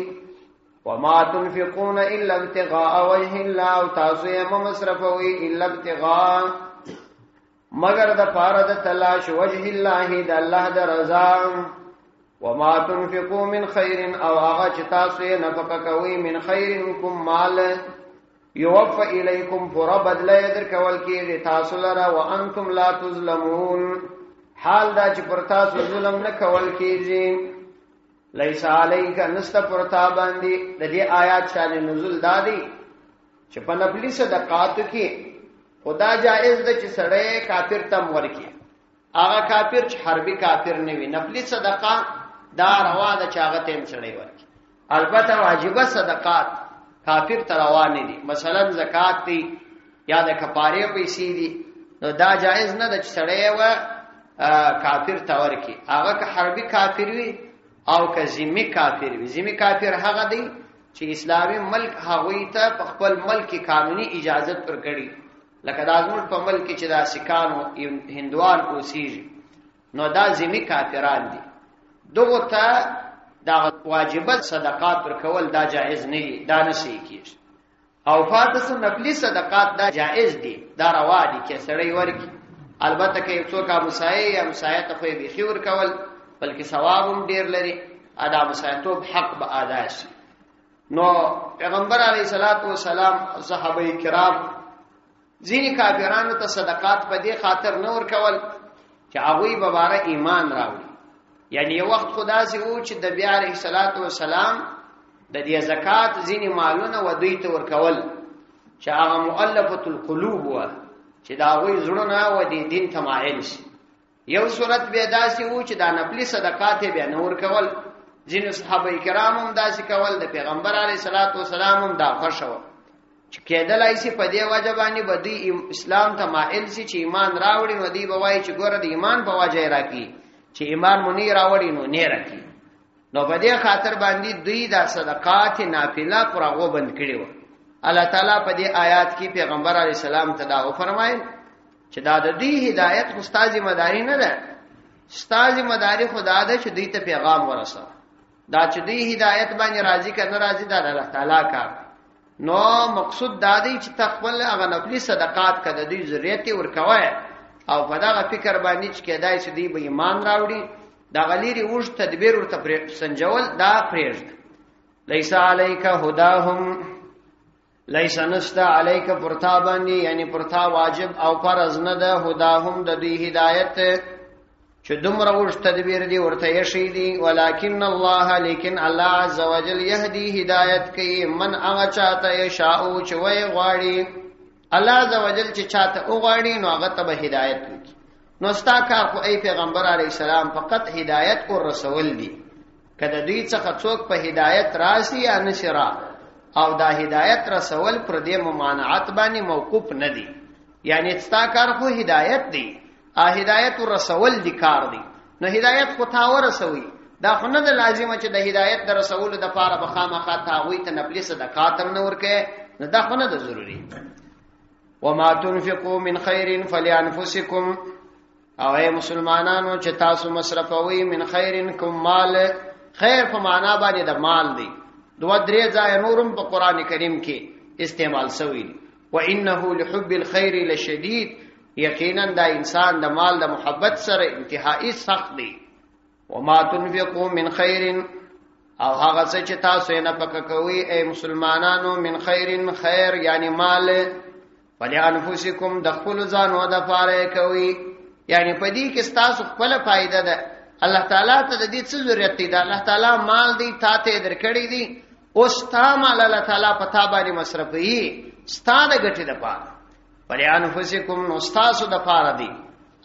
وما تنفقون الا ابتغاء وجه الله تاسو یې مصرفوي الا ابتغاء مگر د پاره د تلاش وجه الله د الله د رضا وما تنفقوا من خير او هغه چې تاسو یې نفقه کوي من خير کوم مال يوفى اليكم فربد لا يدر کول کېږي تاسو لره وانتم لا تظلمون حال دا چې پر تاسو ظلم نه کول کېږي. ليس عليك نست پرتا باندې د دې آیات شان نزول دادي چې په نفلي صدقات کې خدا جائز ده چې سړی کافر تم ورکی هغه کافر چې حربي کافر نه وي نفلي صدقه دا روا ده چې هغه تم سړی ورکی. البته واجبه صدقات کافر ته روا نه دي مثلا زکات دی یا د کفاره پیسې دي نو دا جائز نه ده چې سړی و کافر ته ورکی هغه که حربي کافر وي او که ذمي کافر وي. ذمي کافر هغه دی چې اسلامي ملک هغه ته په خپل ملک قانوني اجازه ورکړي لکه د ازمون په ملک کې چې دا سکانو هندوان اوسېږي نو دا ذمي کافران دي دغه ته دا واجبات صدقات ورکول دا جائز نه دي دا نشي کېږي. او فاتس نفلي صدقات دا جائز دي دا روا دي چې سړی ورکی البته کې څوک مسایه یا مسایه ته خو به خور کول بلکې ثواب هم ډیر لري ادا مسایتوب حق به ادا شي. نو پیغمبر علیه الصلاۃ والسلام صحابه کرام ځینې کافرانو ته صدقات په دې خاطر نه ورکول چې هغه به بار ایمان راوړي. یعنی یو وخت خدا سي وو چې د بیا علیه الصلاۃ والسلام د دې زکات ځینې مالونه و دوی ته ورکول چې هغه مؤلفه القلوب و چې دا وې زړونه و دې دین ته مایل شي. یو صورت به داسي وو چې دا نفلي صدقات به نه ورکول. ځینې صحابه کرام هم داسي کول د پیغمبر علیه الصلاۃ والسلام هم دا خوښو چې کېدلای شي په دې وجه باندې بدی اسلام ته مائل شي چې ایمان راوړي نو دی بوای چې ګوره د ایمان په وجه راکی چې ایمان مونږ راوړي نو نه راکی. نو په دې خاطر باندې دوی د صدقات نافله پر هغه بند کړي و. الله تعالی په دې آیات کې پیغمبر علی السلام ته دا فرمایي چې دا د دې هدایت خو ستاسو مداري نه ده ستاسو مداري خدا ده چې دوی ته پیغام ورسه دا چې دوی هدایت باندې راضي کنه راضي د الله تعالی کار. نو مقصود دا دی چې تخپل هغه نفلي صدقات کده دوی ضرورت ورکوي او په دا فکر باندې چې کېدای شي دی به ایمان راوړي دا غلیری وش تدبیر ورته سنجول دا پرېږد. ليس عليك هداهم ليس نست عليك پرتابانی یعنی پرتا واجب او فرض نه ده هداهم د دوی هدایت چې دومره وش تدبیر دی ورته یشي دی ولکن الله لیکن الله عز وجل يهدي هدایت کوي من هغه چاته یشاء چې وای غواړي. الله عز وجل چې چاته وغواړي نو هغه ته به هدایت وکړي. نو ستا کار خو ای پیغمبر علی السلام فقط هدایت او رسول دی کله دوی څخه څوک په هدایت راسي یا نشرا او دا هدایت رسول پر دې ممانعت باندې موقوف نه دی. یعنی ستا کار خو هدایت دی هدایت رسول دی کار دی نو هدایت خو تا ورسوي دا خو نه لازمه چې د هدایت در رسول د پاره بخامخه تاوی ته نفلی صدقات هم نه ورکه نو دا خو نه ضروری. وما تنفقوا من خير فلانفسكم او اے مسلمانانو چې تاسو مصرفوي من خير کوم مال خیر په معنا باندې د مال دی دوه درې ځای نورم په قران کریم کې استعمال شوی. وانه لحب الخير لشديد یقینا دا انسان د مال د محبت سره انتهایی سخت دی. وما تنفقوا من خير او هغه څه چې تاسو یې نه پک کوي اے مسلمانانو من خير خیر یعنی مال فلانفسکم د خپل ځانو د پاره کوي یعنی په دې کې ستاسو خپل فائدہ ده الله تعالی ته د دې څه ضرورت دی الله تعالی مال دی تا ته درکړی دی او ستا مال الله تعالی په تا باندې مصرفي ستا د ګټې د پاره پر انفسکم نو ستاسو د پاره دی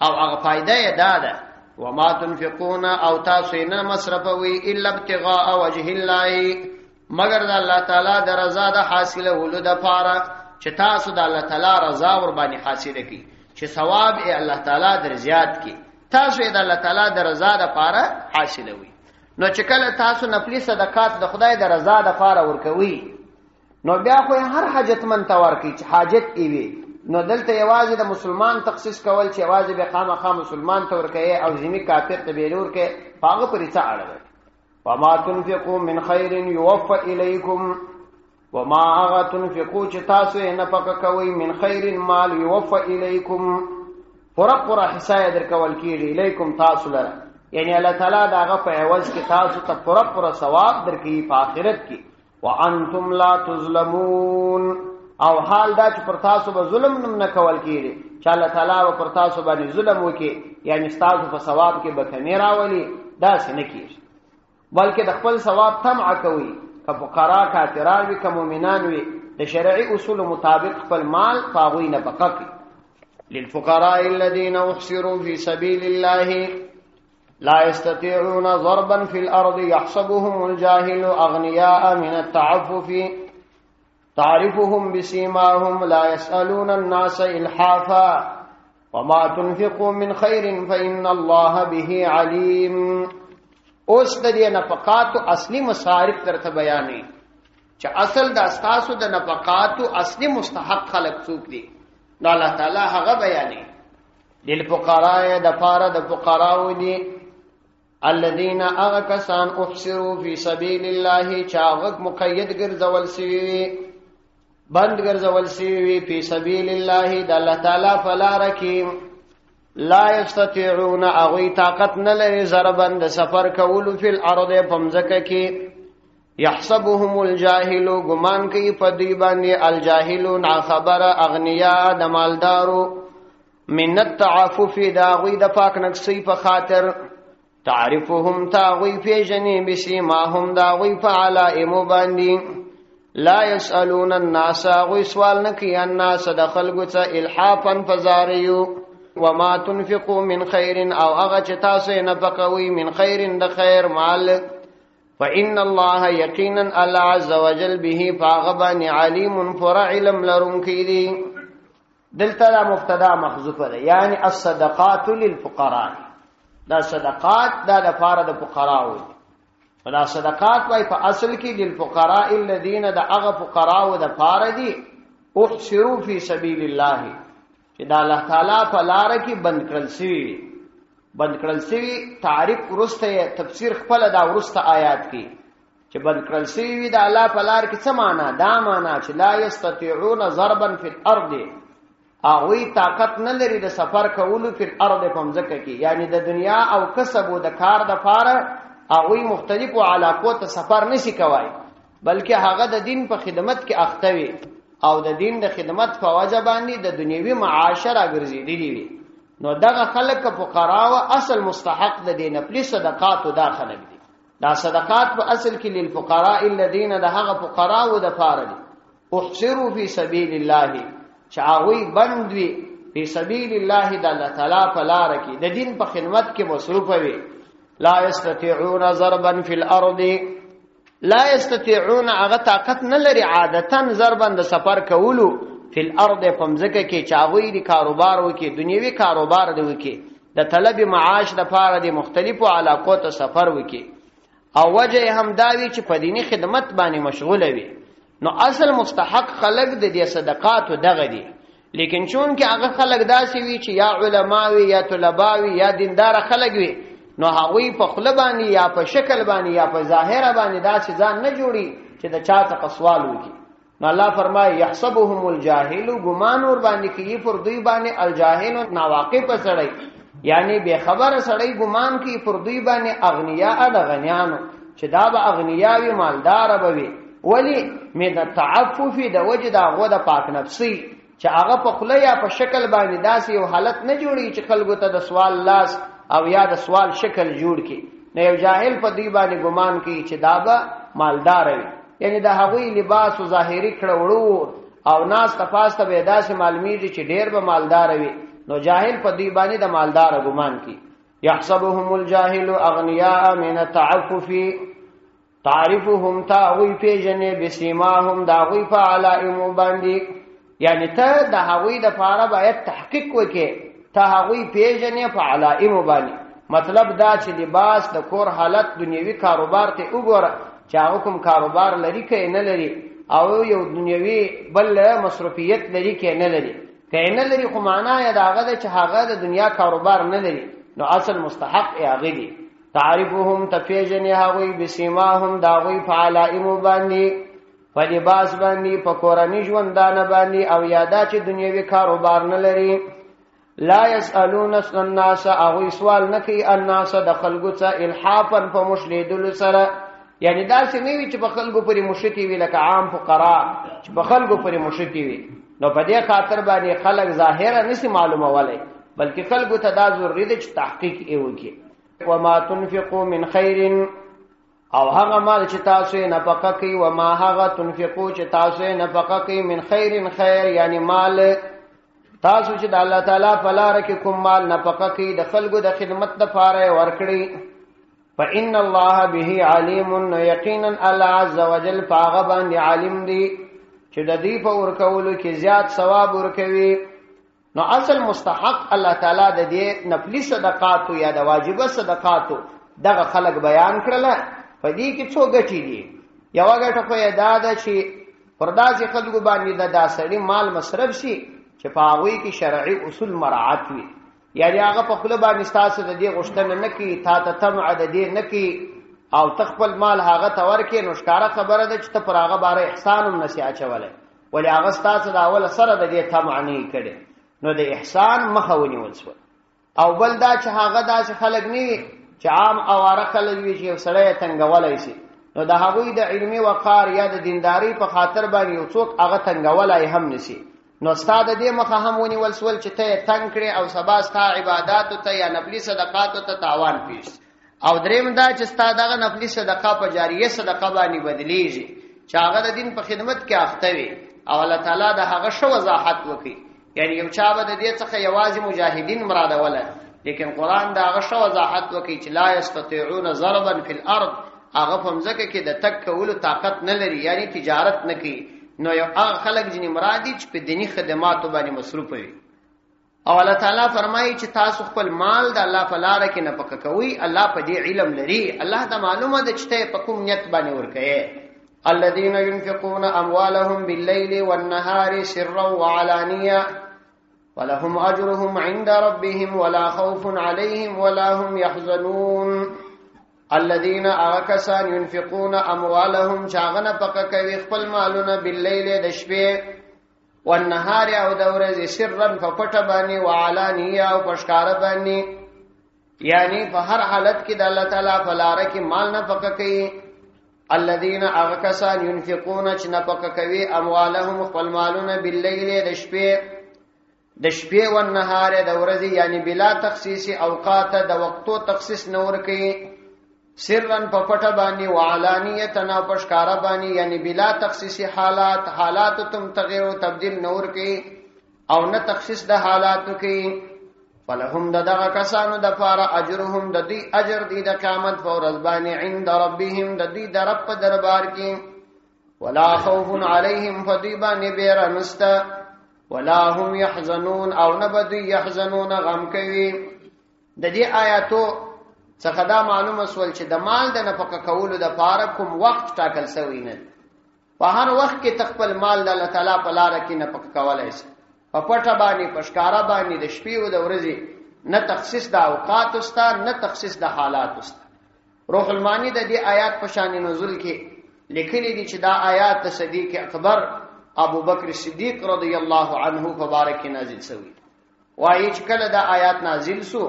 او هغه فائدہ یې ده وما تنفقون او تاسو نه مصرفوي الا ابتغاء وجه الله مگر د الله تعالی د رضا د حاصله ولود د پاره چې تاسو د الله تعالی رضا ور باندې حاصله کی چې ثواب یې الله تعالی در زیات کی تاسو د الله تعالی د رضا د پاره حاصله وي نو چې کله تاسو نفلی صدقات د خدای د رضا د پاره ورکوي نو بیا خو هر حاجتمن ته ورکي چې حاجت ایوي نو دلته یوازې د مسلمان تخصیص کول چې یوازې به خامخا مسلمان ته ورکوي او ځینی کافر ته بیلور کې هغه پرې څه اړه ده وما تنفقوا من خير يوفى اليكم وما اغا تنفقوا چې تاسو یې نفقه کوي من خير مال يوفى اليكم پورا حصہ درکول کیږي الیکم تاسو لره یعنی الله تعالی داغه په عوض کې تاسو ته پورا ثواب درکې په آخرت کې وانتم لا تظلمون او حال دا چې پر تاسو به ظلم نه کول کیږي چې الله تعالی و پر تاسو باندې ظلم وکي یعنی تاسو په ثواب کې به کمی راولي دا څه نه کیږي بلکې د خپل ثواب طمع کوي که فقرا کافران وي که مؤمنان وي د شرعي اصول مطابق خپل مال فاغوي نه بققي للفقراء الذين احصروا في سبيل الله لا يستطيعون ضربا في الارض يحسبهم الجاهل اغنياء من التعفف تعرفهم بسيماهم لا يسألون الناس إلحافا وما تنفقوا من خير فإن الله به عليم اوس د دې نفقات اصلي مصارف ترته بیانې چې اصل د اساسو د نفقات اصلي مستحق خلق څوک دي نو الله تعالی هغه بیانې للفقراء د فار د فقراو دي الذين اغكسان احصروا في سبيل الله چاغ مقید ګرځول سي بند ګرځول سي په سبيل الله د الله تعالی فلا رکیم لا یستطيعون اغوی طاقت نه لري ضربن د سفر کول فی الارض پمزکه کې يحسبهم الجاهل گمان کوي په دی باندې الجاهلون خبر اغنیا د مالدارو من التعفف داوی د پاک نقصی په خاطر تعرفهم تاوی فی جنب سیماهم داوی فعلائم باندې لا يسألون الناس غوی سوال نکی الناس دخل گوچا الحافا فزاریو وما تنفقوا من خير او اغا چتاسو نفقوی من خير د خیر مال فإن الله يقينا الله عز وجل به فاغبان عليم فرع علم لرون کیدی دلته دا مبتدا محذوف ده یعنی الصدقات للفقراء دا صدقات دا د فار د فقراء دا صدقات وای په اصل کې للفقراء الذين دا اغه فقراء د فار دي احصروا في سبيل الله چې دا الله تعالی په لار کې بند کړل شي تعریف ورسته تفسیر خپل دا ورسته آیات کې چې بند کړل شي دا الله په لار کې څه معنا دا معنا چې لا یستطيعون ضربا في الارض اغوی طاقت نه لري د سفر کولو په الارض پمځکه کې یعنی د دنیا او کسب او د کار د فار اغوی مختلفو علاقو ته سفر نشي کوي بلکې هغه د دین په خدمت کې اختوي او د دین د خدمت په وجه باندې د دنیوي معاشره ګرځېدلی نو دغه خلک فقرا او اصل مستحق د دین خپل صدقات او داخله دي دا صدقات په اصل کې للفقراء الذين دهغه فقرا او د فارد احصروا في سبيل الله چاوي بندوي په سبيل الله د الله تعالی په لار کې د دین په خدمت کې مصروف وي لا يستطيعون ضربا في الارض لا يستطيعون اغه طاقت نه لري عادتن ضربن د سفر کولو فی الارض پمزکه کې چاوي دي کاروبار وکي دنیوي کاروبار دی وکي د طلب معاش د پاره د مختلفو علاقو ته سفر وکي او وجه هم داوی چې په دینی خدمت باندې مشغوله وي نو اصل مستحق خلق د دې صدقات دغه دي لیکن چون کې هغه خلق داسي وي چې یا علماوي یا طلباوي یا دیندار خلق وي نو هغوی په خپل باندې یا په شکل باندې یا په ظاهر باندې داسې ځان نه جوړي چې د چا ته سوال وکړي نو الله فرمایي يحسبهم الجاهل غمان ور باندې کوي پر دوی باندې الجاهل ناواقف سړی یعنی به خبر سړی غمان کوي پر دوی باندې اغنیا د غنیانو چې دا به اغنیاوي مالدار به وي ولی من التعفف د وجد غو د پاک نفسي چې هغه په خوله یا په شکل باندې داسې یو حالت نه جوړي چې خلکو ته د سوال لاس او یا د سوال شکل جوړ کړي. نو یو جاهل په دې باندې ګمان کوي چې دا به مالدار وي، یعنی د هغوی لباس او ظاهري کړهوړو او ناس تفاسته به داسې معلومیږي چې ډېر به مالدار وي. نو جاهل په دې باندې د مالدار ګمان کوي. يحسبهم الجاهل اغنياء من التعفف تعرفهم تاوي پیجنې بسیماهم داوی په علائم باندې، یعنی ته د هغوی د پاره باید تحقیق وکې، ته هغوی پیجنې په علائم باندې. مطلب دا چې لباس د کور حالت دنیوي کاروبار ته وګوره چې هغه کوم کاروبار لري که نه لري، او یو دنیوي بل مصرفیت لري که نه لري. که نه لري خو معنا یې داغه ده چې هغه د دنیا کاروبار نه لري، نو اصل مستحق یې هغه دي. تعریفهم تفیجنې هغوی بسیماهم داغوی په علائم باندې، په لباس باندې، په کورني ژوندانه باندې، او یادا چې دنیوي کاروبار نه لري. لا يسألون الناس هغوی سوال نه کوي الناس د خلکو څخه الحافا په مشلیدلو سره، یعنی داسې نه وي چې په خلکو پورې مشتي وي لکه عام فقرا چې په خلکو پورې مشتي وي. نو په دې خاطر باندې خلک ظاهره نسی معلومولای، بلکې خلکو ته دا ضروري ده چې تحقیق یې وکړي. وما تنفقوا من خیر، او هغه مال چې تاسو یې نفقه کوي، وما هغه تنفقوا چې تاسو یې نفقه کوي من خیر، خیر یعنی مال تاسو چې د الله تعالی په لار کې کوم مال نفقه کوي د خلکو د خدمت لپاره ورکړي. فإن الله به علیم، یقینا الله عز وجل پاغه باندې عالم دی چې د دې په ورکولو کې زیات ثواب ورکوي. نو اصل مستحق الله تعالی د دې نفلی صدقات یا د واجبه صدقات دغه خلق بیان کړل. په دې کې څو ګټې دي. یو ګټه خو یې دا ده چې پرداسي خلکو باندې د داسړي مال مصرف شي چې په هغوی کې شرعي اصول مراعات وي، یعنی هغه په خپل باندې ستاسو د دې غوښتنه نه کوي، تا ته طمع د دې نه کوي او تخپل مال هغه ته ورکې. نو ښکاره خبره ده چې ته پر هغه باندې احسان هم نشي اچولی، ولې هغه ستاسو د اول سره د دې طمع نه کړي. نو د احسان مخه ونیول شوه. او بل دا چې هغه داسې خلک نه وي چې عام اواره خلک وي چې یو سړی تنګولی شي، نو د هغوی د علمي وقار یا د دینداري په خاطر باندې یو څوک هغه تنګولی هم نشي. نو ستا د دې مخه هم ونیول شول چې ته یې تنګ کړې او سبا ستا عباداتو ته یا نفلي صدقاتو ته تاوان پیش. او دریم دا چې ستا دغه نفلي صدقه په جاریه صدقه باندې بدلیږي چې هغه د دین په خدمت کې اخته وي او الله تعالی د هغه شو وضاحت وکړي. یعنی یو چا به د دې څخه یوازې مجاهدین مراده، لیکن قرآن دا هغه شو وضاحت وکړي چې لا یستطيعون ضربا فی الارض، هغه په مځکه کې د تک کولو طاقت نه لري، یعنی تجارت نه کوي. نو یو هغه خلک ځینې مرادي چې په دینی خدماتو باندې مصروف وي. او الله تعالی فرمایي چې تاسو خپل مال د الله په لار کې نفقه کوئ، الله په دې علم لري، الله ته معلومه ده چې ته په کوم نیت باندې ورکوې. الذين ينفقون اموالهم بالليل والنهار سرا وعلانية ولهم اجرهم عند ربهم ولا خوف عليهم ولا هم يحزنون. الذين اكسان ينفقون اموالهم چاغنه پک کوي خپل مالونه بالليل د شپې والنهار او د ورځې سرا فپټ باندې وعلانيه او پشکار باندې، یعنی په هر حالت کې د الله تعالی په لار کې مال نه پک کوي. الذين اكسان ينفقون چې نه پک کوي اموالهم خپل مالونه بالليل د شپې والنهار د ورځې، یعنی بلا تخصیص اوقات د وقتو تخصیص نور کوي. سرن په پټه باندې وعلانیت نه پشکارا باندې، یعنی بلا تخصیص حالات تم تغیر او تبدیل نور کوي او نه تخصیص د حالاتو کوي. فلهم دغه کسانو د پاره اجرهم د دې اجر دی د قیامت په ورځ باندې عند ربهم د دې د رب په دربار کې. ولا خوف عليهم فديبان بيرنست ولا هم يحزنون او نه بدی يحزنون غم کوي. د دې آیاتو څخه دا معلومه سول چې د مال د نفقه کولو د پاره کوم وخت ټاکل شوی نه. په هر وخت کې تخپل مال د الله تعالی په لار کې نفقه کولای شي، په پټه باندې پشکارا باندې د شپې او د ورځې، نه تخصیص د اوقات استا نه تخصیص د حالات استا. روح المانی د دې آیات په شان نزول کې لیکلي دي چې دا آیات د صدیق اکبر ابو بکر صدیق رضی الله عنه مبارک نازل شوی. وایي چې کله دا آیات نازل شو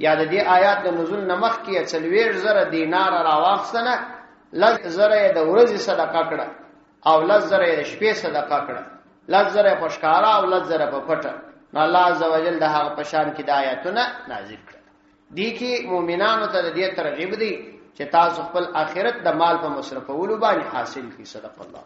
یا د دې آیات د نزول نمخ کې 40,000 دینار راواخسنه، 10,000 د ورځې صدقه کړه او 10,000 د شپې صدقه کړه. لزره په ښکارا او لزره په پټه. نو الله عزوجل د هغه په شان کې د آیاتونه نازل کړل. دي کې مؤمنانو ته د دې ترغیب دی چې تاسو خپل آخرت د مال په مصرفولو باندې حاصل کړئ. صدق الله.